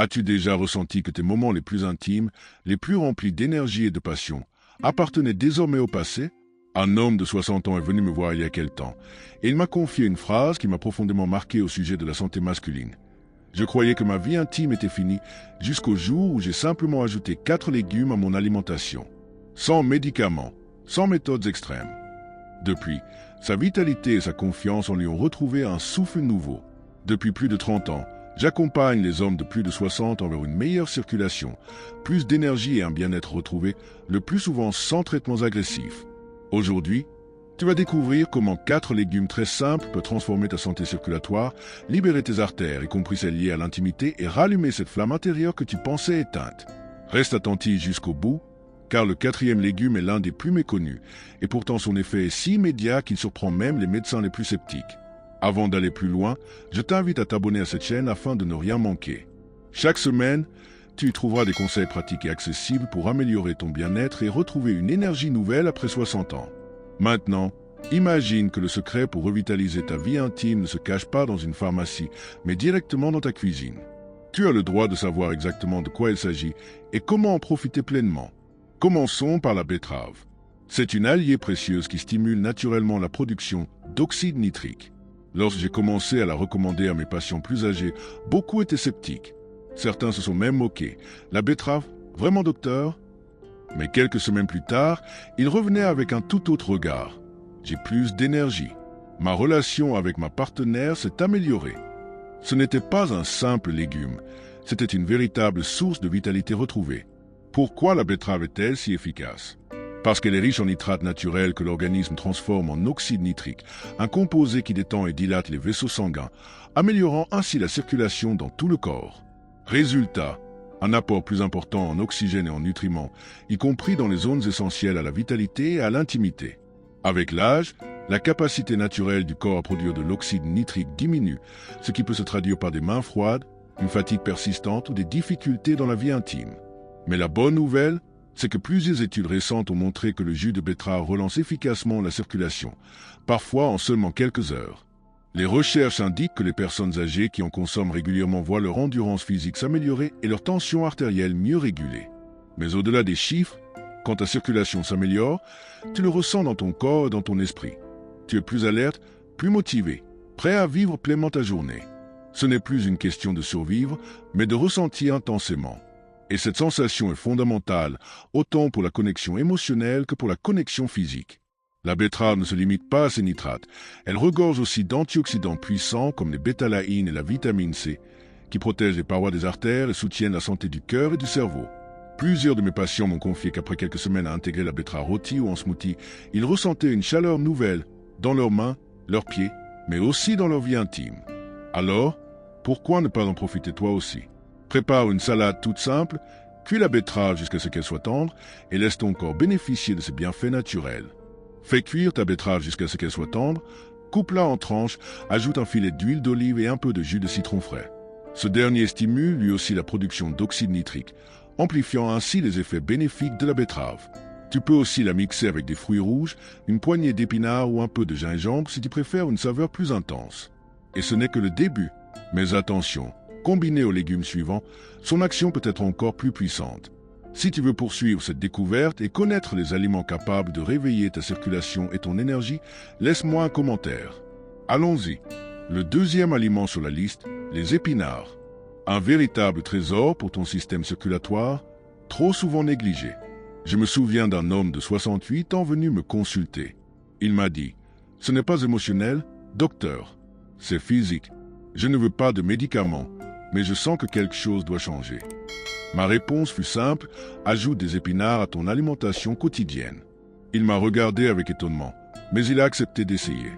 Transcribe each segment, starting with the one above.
As-tu déjà ressenti que tes moments les plus intimes, les plus remplis d'énergie et de passion, appartenaient désormais au passé? Un homme de 60 ans est venu me voir il y a quelque temps, et il m'a confié une phrase qui m'a profondément marqué au sujet de la santé masculine. Je croyais que ma vie intime était finie jusqu'au jour où j'ai simplement ajouté 4 légumes à mon alimentation. Sans médicaments, sans méthodes extrêmes. Depuis, sa vitalité et sa confiance en lui ont retrouvé un souffle nouveau. Depuis plus de 30 ans, j'accompagne les hommes de plus de 60 ans vers une meilleure circulation, plus d'énergie et un bien-être retrouvé, le plus souvent sans traitements agressifs. Aujourd'hui, tu vas découvrir comment 4 légumes très simples peuvent transformer ta santé circulatoire, libérer tes artères, y compris celles liées à l'intimité, et rallumer cette flamme intérieure que tu pensais éteinte. Reste attentif jusqu'au bout, car le 4e légume est l'un des plus méconnus, et pourtant son effet est si immédiat qu'il surprend même les médecins les plus sceptiques. Avant d'aller plus loin, je t'invite à t'abonner à cette chaîne afin de ne rien manquer. Chaque semaine, tu y trouveras des conseils pratiques et accessibles pour améliorer ton bien-être et retrouver une énergie nouvelle après 60 ans. Maintenant, imagine que le secret pour revitaliser ta vie intime ne se cache pas dans une pharmacie, mais directement dans ta cuisine. Tu as le droit de savoir exactement de quoi il s'agit et comment en profiter pleinement. Commençons par la betterave. C'est une alliée précieuse qui stimule naturellement la production d'oxyde nitrique. Lorsque j'ai commencé à la recommander à mes patients plus âgés, beaucoup étaient sceptiques. Certains se sont même moqués. La betterave, vraiment docteur? Mais quelques semaines plus tard, ils revenaient avec un tout autre regard. J'ai plus d'énergie. Ma relation avec ma partenaire s'est améliorée. Ce n'était pas un simple légume, c'était une véritable source de vitalité retrouvée. Pourquoi la betterave est-elle si efficace? Parce qu'elle est riche en nitrates naturels que l'organisme transforme en oxyde nitrique, un composé qui détend et dilate les vaisseaux sanguins, améliorant ainsi la circulation dans tout le corps. Résultat, un apport plus important en oxygène et en nutriments, y compris dans les zones essentielles à la vitalité et à l'intimité. Avec l'âge, la capacité naturelle du corps à produire de l'oxyde nitrique diminue, ce qui peut se traduire par des mains froides, une fatigue persistante ou des difficultés dans la vie intime. Mais la bonne nouvelle, c'est que plusieurs études récentes ont montré que le jus de betterave relance efficacement la circulation, parfois en seulement quelques heures. Les recherches indiquent que les personnes âgées qui en consomment régulièrement voient leur endurance physique s'améliorer et leur tension artérielle mieux régulée. Mais au-delà des chiffres, quand ta circulation s'améliore, tu le ressens dans ton corps et dans ton esprit. Tu es plus alerte, plus motivé, prêt à vivre pleinement ta journée. Ce n'est plus une question de survivre, mais de ressentir intensément. Et cette sensation est fondamentale, autant pour la connexion émotionnelle que pour la connexion physique. La betterave ne se limite pas à ses nitrates, elle regorge aussi d'antioxydants puissants comme les bétalaïnes et la vitamine C, qui protègent les parois des artères et soutiennent la santé du cœur et du cerveau. Plusieurs de mes patients m'ont confié qu'après quelques semaines à intégrer la betterave rôtie ou en smoothie, ils ressentaient une chaleur nouvelle dans leurs mains, leurs pieds, mais aussi dans leur vie intime. Alors, pourquoi ne pas en profiter toi aussi? Prépare une salade toute simple, cuis la betterave jusqu'à ce qu'elle soit tendre et laisse ton corps bénéficier de ses bienfaits naturels. Fais cuire ta betterave jusqu'à ce qu'elle soit tendre, coupe-la en tranches, ajoute un filet d'huile d'olive et un peu de jus de citron frais. Ce dernier stimule lui aussi la production d'oxyde nitrique, amplifiant ainsi les effets bénéfiques de la betterave. Tu peux aussi la mixer avec des fruits rouges, une poignée d'épinards ou un peu de gingembre si tu préfères une saveur plus intense. Et ce n'est que le début. Mais attention, combiné aux légumes suivants, son action peut être encore plus puissante. Si tu veux poursuivre cette découverte et connaître les aliments capables de réveiller ta circulation et ton énergie, laisse-moi un commentaire. Allons-y. Le 2e aliment sur la liste, les épinards. Un véritable trésor pour ton système circulatoire, trop souvent négligé. Je me souviens d'un homme de 68 ans venu me consulter. Il m'a dit, « Ce n'est pas émotionnel, docteur. C'est physique. Je ne veux pas de médicaments, mais je sens que quelque chose doit changer. » Ma réponse fut simple, ajoute des épinards à ton alimentation quotidienne. Il m'a regardé avec étonnement, mais il a accepté d'essayer.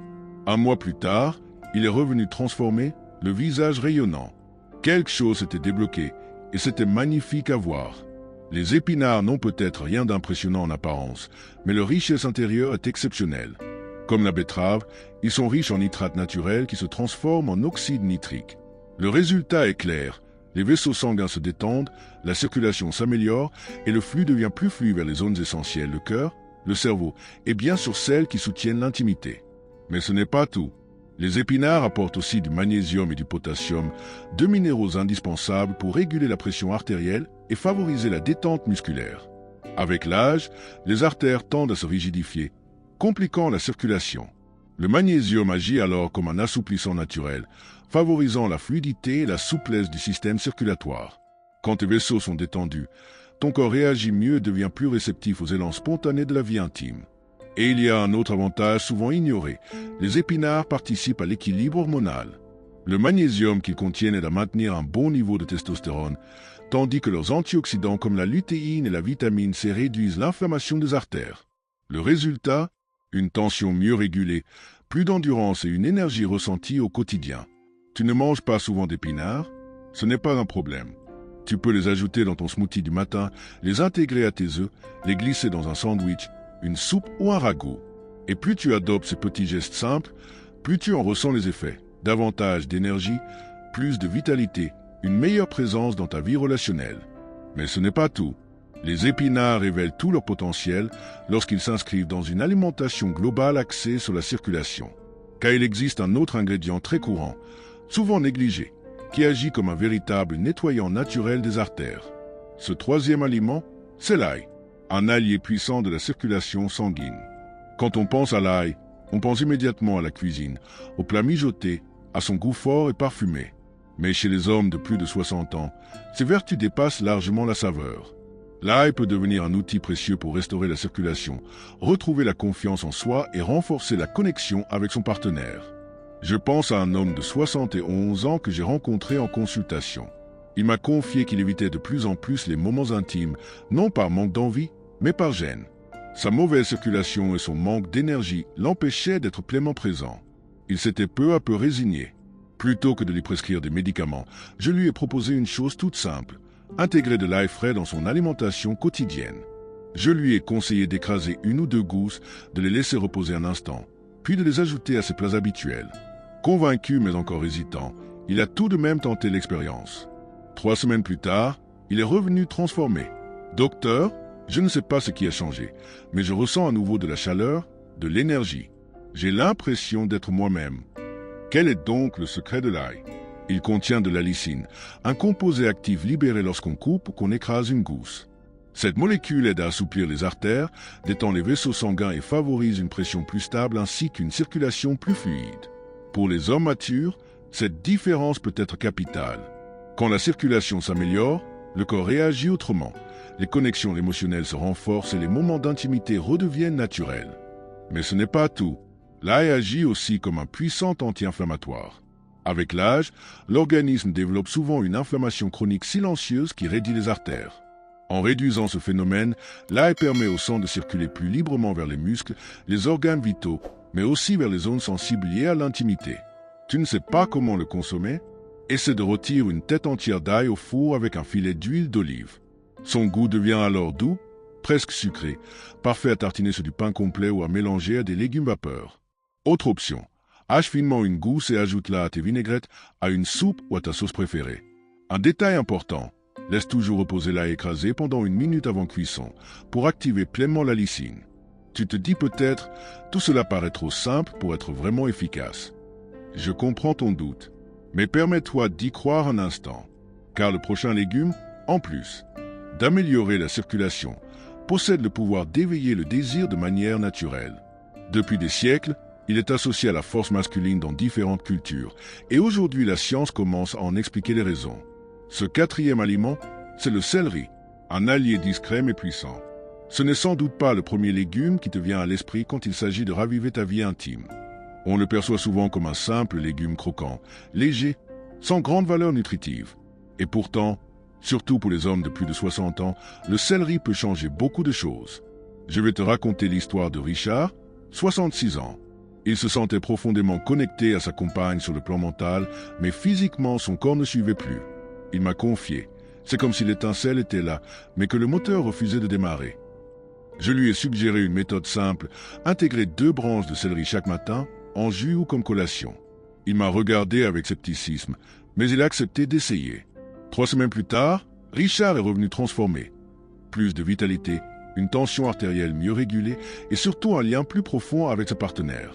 Un mois plus tard, il est revenu transformé, le visage rayonnant. Quelque chose s'était débloqué, et c'était magnifique à voir. Les épinards n'ont peut-être rien d'impressionnant en apparence, mais leur richesse intérieure est exceptionnelle. Comme la betterave, ils sont riches en nitrates naturels qui se transforment en oxyde nitrique. Le résultat est clair. Les vaisseaux sanguins se détendent, la circulation s'améliore et le flux devient plus fluide vers les zones essentielles, le cœur, le cerveau et bien sûr celles qui soutiennent l'intimité. Mais ce n'est pas tout. Les épinards apportent aussi du magnésium et du potassium, deux minéraux indispensables pour réguler la pression artérielle et favoriser la détente musculaire. Avec l'âge, les artères tendent à se rigidifier, compliquant la circulation. Le magnésium agit alors comme un assouplissant naturel, favorisant la fluidité et la souplesse du système circulatoire. Quand tes vaisseaux sont détendus, ton corps réagit mieux et devient plus réceptif aux élans spontanés de la vie intime. Et il y a un autre avantage souvent ignoré. Les épinards participent à l'équilibre hormonal. Le magnésium qu'ils contiennent aide à maintenir un bon niveau de testostérone, tandis que leurs antioxydants comme la lutéine et la vitamine C réduisent l'inflammation des artères. Le résultat, une tension mieux régulée, plus d'endurance et une énergie ressentie au quotidien. Tu ne manges pas souvent d'épinards? Ce n'est pas un problème. Tu peux les ajouter dans ton smoothie du matin, les intégrer à tes œufs, les glisser dans un sandwich, une soupe ou un ragoût. Et plus tu adoptes ces petits gestes simples, plus tu en ressens les effets. Davantage d'énergie, plus de vitalité, une meilleure présence dans ta vie relationnelle. Mais ce n'est pas tout. Les épinards révèlent tout leur potentiel lorsqu'ils s'inscrivent dans une alimentation globale axée sur la circulation. Car il existe un autre ingrédient très courant, souvent négligé, qui agit comme un véritable nettoyant naturel des artères. Ce troisième aliment, c'est l'ail, un allié puissant de la circulation sanguine. Quand on pense à l'ail, on pense immédiatement à la cuisine, au plat mijoté, à son goût fort et parfumé. Mais chez les hommes de plus de 60 ans, ses vertus dépassent largement la saveur. L'ail peut devenir un outil précieux pour restaurer la circulation, retrouver la confiance en soi et renforcer la connexion avec son partenaire. Je pense à un homme de 71 ans que j'ai rencontré en consultation. Il m'a confié qu'il évitait de plus en plus les moments intimes, non par manque d'envie, mais par gêne. Sa mauvaise circulation et son manque d'énergie l'empêchaient d'être pleinement présent. Il s'était peu à peu résigné. Plutôt que de lui prescrire des médicaments, je lui ai proposé une chose toute simple, intégrer de l'ail frais dans son alimentation quotidienne. Je lui ai conseillé d'écraser une ou deux gousses, de les laisser reposer un instant, puis de les ajouter à ses plats habituels. Convaincu mais encore hésitant, il a tout de même tenté l'expérience. 3 semaines plus tard, il est revenu transformé. « Docteur, je ne sais pas ce qui a changé, mais je ressens à nouveau de la chaleur, de l'énergie. J'ai l'impression d'être moi-même. » Quel est donc le secret de l'ail? Il contient de la lysine, un composé actif libéré lorsqu'on coupe ou qu'on écrase une gousse. Cette molécule aide à assouplir les artères, détend les vaisseaux sanguins et favorise une pression plus stable ainsi qu'une circulation plus fluide. Pour les hommes matures, cette différence peut être capitale. Quand la circulation s'améliore, le corps réagit autrement. Les connexions émotionnelles se renforcent et les moments d'intimité redeviennent naturels. Mais ce n'est pas tout. L'ail agit aussi comme un puissant anti-inflammatoire. Avec l'âge, l'organisme développe souvent une inflammation chronique silencieuse qui raidit les artères. En réduisant ce phénomène, l'ail permet au sang de circuler plus librement vers les muscles, les organes vitaux, mais aussi vers les zones sensibles liées à l'intimité. Tu ne sais pas comment le consommer? Essaie de rôtir une tête entière d'ail au four avec un filet d'huile d'olive. Son goût devient alors doux, presque sucré, parfait à tartiner sur du pain complet ou à mélanger à des légumes vapeur. Autre option, hache finement une gousse et ajoute-la à tes vinaigrettes, à une soupe ou à ta sauce préférée. Un détail important, laisse toujours reposer l'ail écrasé pendant 1 minute avant cuisson pour activer pleinement la lysine. Tu te dis peut-être, tout cela paraît trop simple pour être vraiment efficace. Je comprends ton doute, mais permets-toi d'y croire un instant, car le prochain légume, en plus d'améliorer la circulation, possède le pouvoir d'éveiller le désir de manière naturelle. Depuis des siècles, il est associé à la force masculine dans différentes cultures, et aujourd'hui la science commence à en expliquer les raisons. Ce 4e aliment, c'est le céleri, un allié discret mais puissant. Ce n'est sans doute pas le premier légume qui te vient à l'esprit quand il s'agit de raviver ta vie intime. On le perçoit souvent comme un simple légume croquant, léger, sans grande valeur nutritive. Et pourtant, surtout pour les hommes de plus de 60 ans, le céleri peut changer beaucoup de choses. Je vais te raconter l'histoire de Richard, 66 ans. Il se sentait profondément connecté à sa compagne sur le plan mental, mais physiquement son corps ne suivait plus. Il m'a confié. C'est comme si l'étincelle était là, mais que le moteur refusait de démarrer. Je lui ai suggéré une méthode simple, intégrer 2 branches de céleri chaque matin, en jus ou comme collation. Il m'a regardé avec scepticisme, mais il a accepté d'essayer. 3 semaines plus tard, Richard est revenu transformé. Plus de vitalité, une tension artérielle mieux régulée et surtout un lien plus profond avec sa partenaire.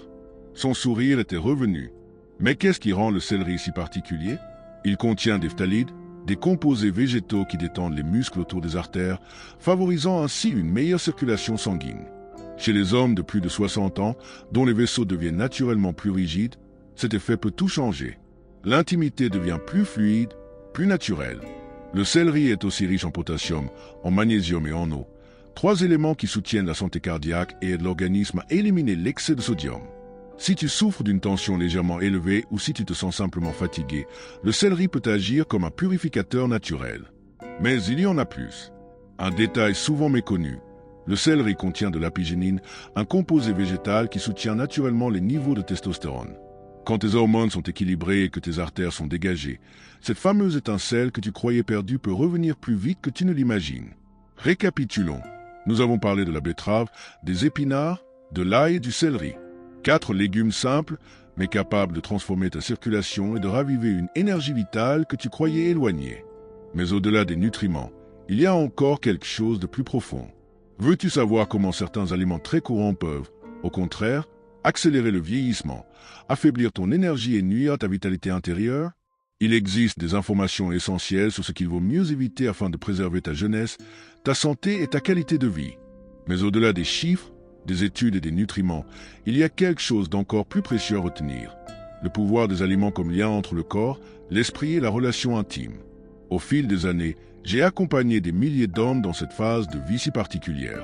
Son sourire était revenu. Mais qu'est-ce qui rend le céleri si particulier? Il contient des phtalides, des composés végétaux qui détendent les muscles autour des artères, favorisant ainsi une meilleure circulation sanguine. Chez les hommes de plus de 60 ans, dont les vaisseaux deviennent naturellement plus rigides, cet effet peut tout changer. L'intimité devient plus fluide, plus naturelle. Le céleri est aussi riche en potassium, en magnésium et en eau, 3 éléments qui soutiennent la santé cardiaque et aident l'organisme à éliminer l'excès de sodium. Si tu souffres d'une tension légèrement élevée ou si tu te sens simplement fatigué, le céleri peut agir comme un purificateur naturel. Mais il y en a plus. Un détail souvent méconnu. Le céleri contient de l'apigénine, un composé végétal qui soutient naturellement les niveaux de testostérone. Quand tes hormones sont équilibrées et que tes artères sont dégagées, cette fameuse étincelle que tu croyais perdue peut revenir plus vite que tu ne l'imagines. Récapitulons. Nous avons parlé de la betterave, des épinards, de l'ail et du céleri. 4 légumes simples, mais capables de transformer ta circulation et de raviver une énergie vitale que tu croyais éloignée. Mais au-delà des nutriments, il y a encore quelque chose de plus profond. Veux-tu savoir comment certains aliments très courants peuvent, au contraire, accélérer le vieillissement, affaiblir ton énergie et nuire à ta vitalité intérieure? Il existe des informations essentielles sur ce qu'il vaut mieux éviter afin de préserver ta jeunesse, ta santé et ta qualité de vie. Mais au-delà des chiffres, des études et des nutriments, il y a quelque chose d'encore plus précieux à retenir. Le pouvoir des aliments comme lien entre le corps, l'esprit et la relation intime. Au fil des années, j'ai accompagné des milliers d'hommes dans cette phase de vie si particulière.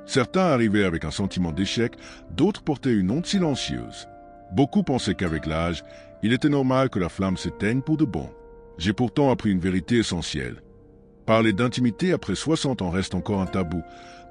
Certains arrivaient avec un sentiment d'échec, d'autres portaient une honte silencieuse. Beaucoup pensaient qu'avec l'âge, il était normal que la flamme s'éteigne pour de bon. J'ai pourtant appris une vérité essentielle. Parler d'intimité après 60 ans reste encore un tabou,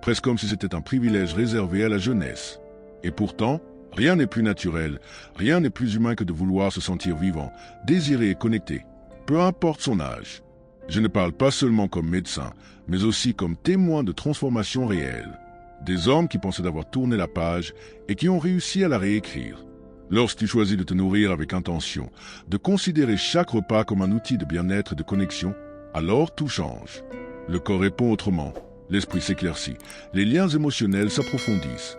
presque comme si c'était un privilège réservé à la jeunesse. Et pourtant, rien n'est plus naturel, rien n'est plus humain que de vouloir se sentir vivant, désiré et connecté, peu importe son âge. Je ne parle pas seulement comme médecin, mais aussi comme témoin de transformation réelle. Des hommes qui pensaient d'avoir tourné la page et qui ont réussi à la réécrire. Lorsque tu choisis de te nourrir avec intention, de considérer chaque repas comme un outil de bien-être et de connexion, alors tout change. Le corps répond autrement, l'esprit s'éclaircit, les liens émotionnels s'approfondissent.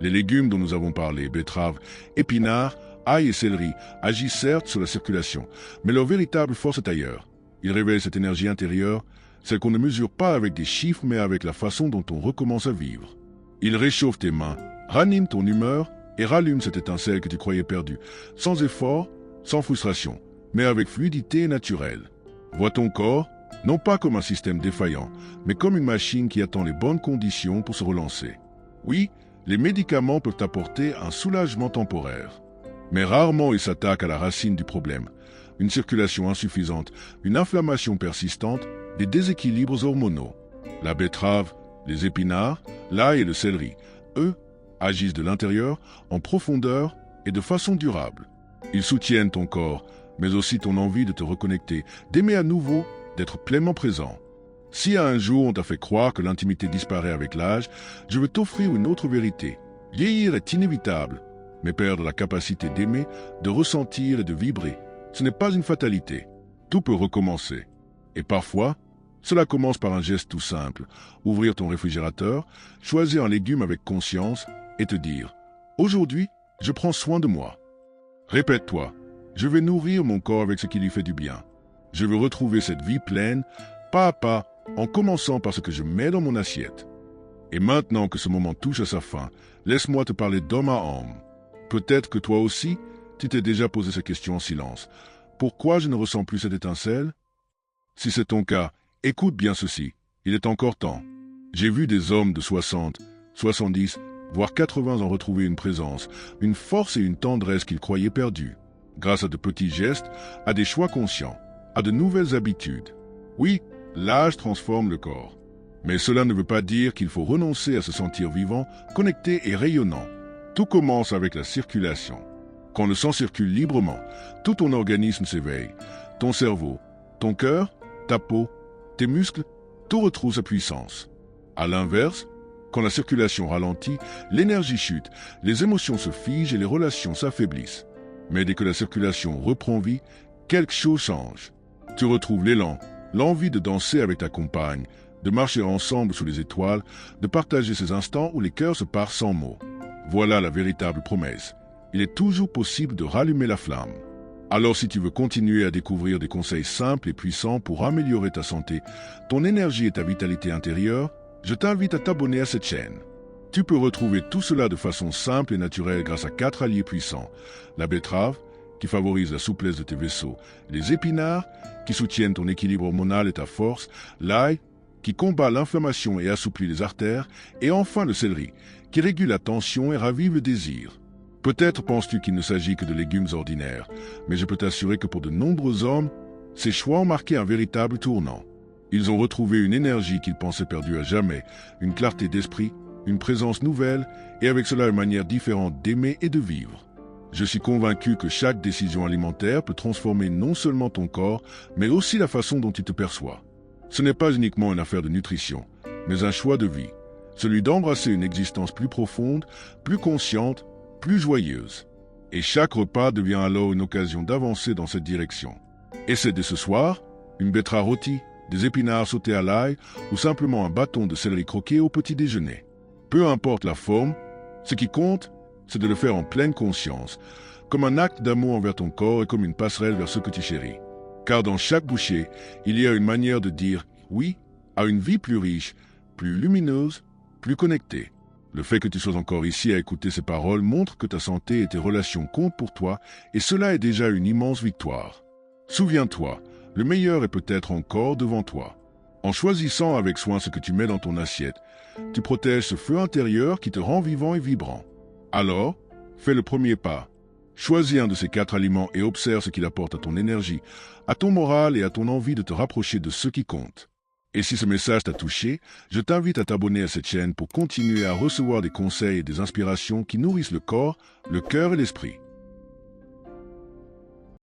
Les légumes dont nous avons parlé, betteraves, épinards, ail et céleri, agissent certes sur la circulation, mais leur véritable force est ailleurs. Ils révèlent cette énergie intérieure, celle qu'on ne mesure pas avec des chiffres mais avec la façon dont on recommence à vivre. Ils réchauffent tes mains, raniment ton humeur et rallument cette étincelle que tu croyais perdue, sans effort, sans frustration, mais avec fluidité naturelle. Vois ton corps, non pas comme un système défaillant, mais comme une machine qui attend les bonnes conditions pour se relancer. Oui, les médicaments peuvent apporter un soulagement temporaire, mais rarement ils s'attaquent à la racine du problème. Une circulation insuffisante, une inflammation persistante, des déséquilibres hormonaux. La betterave, les épinards, l'ail et le céleri, eux, agissent de l'intérieur, en profondeur et de façon durable. Ils soutiennent ton corps, mais aussi ton envie de te reconnecter, d'aimer à nouveau, d'être pleinement présent. Si un jour on t'a fait croire que l'intimité disparaît avec l'âge, je veux t'offrir une autre vérité. Vieillir est inévitable, mais perdre la capacité d'aimer, de ressentir et de vibrer, ce n'est pas une fatalité. Tout peut recommencer. Et parfois, cela commence par un geste tout simple. Ouvrir ton réfrigérateur, choisir un légume avec conscience et te dire « Aujourd'hui, je prends soin de moi ». Répète-toi « Je vais nourrir mon corps avec ce qui lui fait du bien. Je veux retrouver cette vie pleine, pas à pas, en commençant par ce que je mets dans mon assiette. » Et maintenant que ce moment touche à sa fin, laisse-moi te parler d'homme à homme. Peut-être que toi aussi, tu t'es déjà posé cette question en silence. Pourquoi je ne ressens plus cette étincelle? Si c'est ton cas, écoute bien ceci. Il est encore temps. J'ai vu des hommes de 60, 70, voire 80 en retrouver une présence, une force et une tendresse qu'ils croyaient perdues. Grâce à de petits gestes, à des choix conscients, à de nouvelles habitudes. Oui, l'âge transforme le corps. Mais cela ne veut pas dire qu'il faut renoncer à se sentir vivant, connecté et rayonnant. Tout commence avec la circulation. Quand le sang circule librement, tout ton organisme s'éveille. Ton cerveau, ton cœur, ta peau, tes muscles, tout retrouve sa puissance. À l'inverse, quand la circulation ralentit, l'énergie chute, les émotions se figent et les relations s'affaiblissent. Mais dès que la circulation reprend vie, quelque chose change. Tu retrouves l'élan, l'envie de danser avec ta compagne, de marcher ensemble sous les étoiles, de partager ces instants où les cœurs se parlent sans mots. Voilà la véritable promesse. Il est toujours possible de rallumer la flamme. Alors si tu veux continuer à découvrir des conseils simples et puissants pour améliorer ta santé, ton énergie et ta vitalité intérieure, je t'invite à t'abonner à cette chaîne. Tu peux retrouver tout cela de façon simple et naturelle grâce à 4 alliés puissants. La betterave, qui favorise la souplesse de tes vaisseaux, les épinards, qui soutiennent ton équilibre hormonal et ta force, l'ail, qui combat l'inflammation et assouplit les artères, et enfin le céleri, qui régule la tension et ravive le désir. Peut-être penses-tu qu'il ne s'agit que de légumes ordinaires, mais je peux t'assurer que pour de nombreux hommes, ces choix ont marqué un véritable tournant. Ils ont retrouvé une énergie qu'ils pensaient perdue à jamais, une clarté d'esprit, une présence nouvelle, et avec cela une manière différente d'aimer et de vivre. Je suis convaincu que chaque décision alimentaire peut transformer non seulement ton corps, mais aussi la façon dont tu te perçois. Ce n'est pas uniquement une affaire de nutrition, mais un choix de vie, celui d'embrasser une existence plus profonde, plus consciente, plus joyeuse. Et chaque repas devient alors une occasion d'avancer dans cette direction. Essaie dès ce soir, une betterave rôtie, des épinards sautés à l'ail ou simplement un bâton de céleri croqué au petit déjeuner. Peu importe la forme, ce qui compte, c'est de le faire en pleine conscience, comme un acte d'amour envers ton corps et comme une passerelle vers ce que tu chéris. Car dans chaque bouchée, il y a une manière de dire oui à une vie plus riche, plus lumineuse, plus connectée. Le fait que tu sois encore ici à écouter ces paroles montre que ta santé et tes relations comptent pour toi, et cela est déjà une immense victoire. Souviens-toi, le meilleur est peut-être encore devant toi. En choisissant avec soin ce que tu mets dans ton assiette, tu protèges ce feu intérieur qui te rend vivant et vibrant. Alors, fais le premier pas. Choisis un de ces 4 aliments et observe ce qu'il apporte à ton énergie, à ton moral et à ton envie de te rapprocher de ce qui compte. Et si ce message t'a touché, je t'invite à t'abonner à cette chaîne pour continuer à recevoir des conseils et des inspirations qui nourrissent le corps, le cœur et l'esprit.